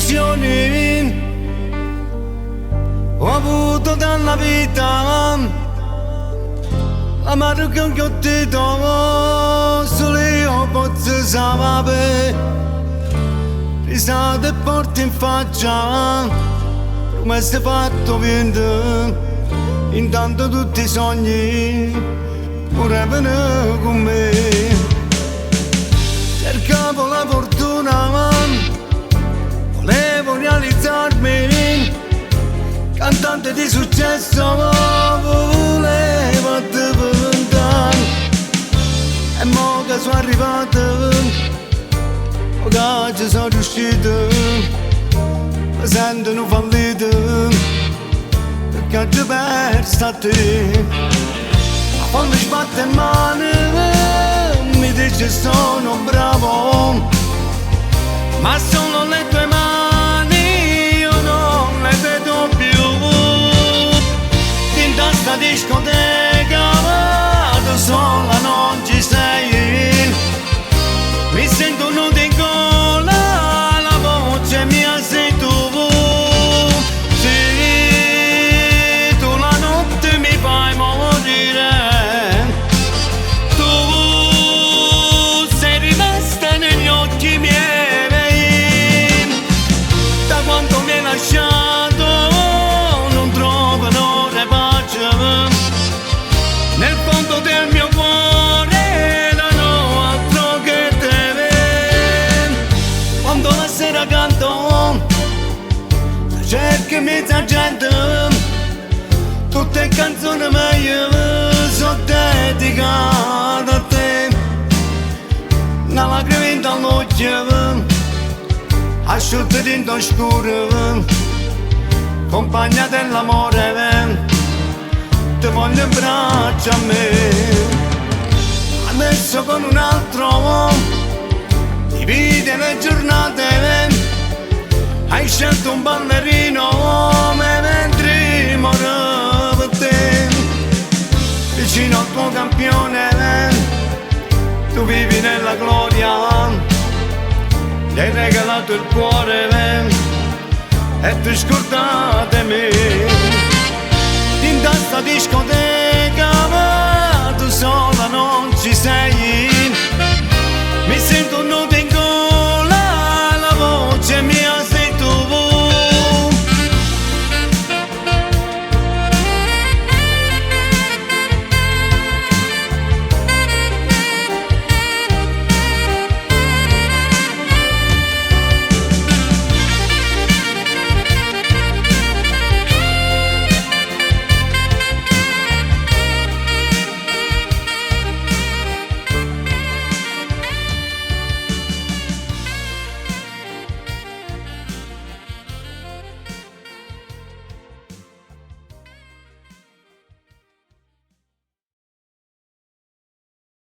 illusioni ho avuto dalla vita, l'amaro che ho detto solo io posso sapere, risate e porti in faccia come sei fatto vento, intanto tutti i sogni pure vengono con me. Cercavo la fortuna, volevo realizzarmi cantante di successo, volevo diventare, e mo che sono arrivato, oggi ci sono riuscito, mi sento un fallito, perché ho perso a te. Ma quando sbatte in mano mi dice sono bravo, ma sono le tue mani, io non le vedo più. In tanta discoteca vado sola, non ci sei, mi sento nudo in gola, la voce mia sei tu. Sì, tu la notte mi fai morire, tu sei rimasta negli occhi miei, da quanto mi hai lasciato non trovano pace, nel fondo del mio cuore non ho altro che te. Quando la sera canto cerco in mezzo a gente, tutte canzoni mie sono dedicate a te. Una lacrima in dall'occhio, asciutta dentro scuro, compagna dell'amore, ti voglio in braccio a me. Adesso con un altro divide le giornate, hai scelto un ballerino mentre moro per te. Vicino al tuo campione tu vivi nella gloria, gli hai regalato il cuore e tu scordate me. In tanta discoteca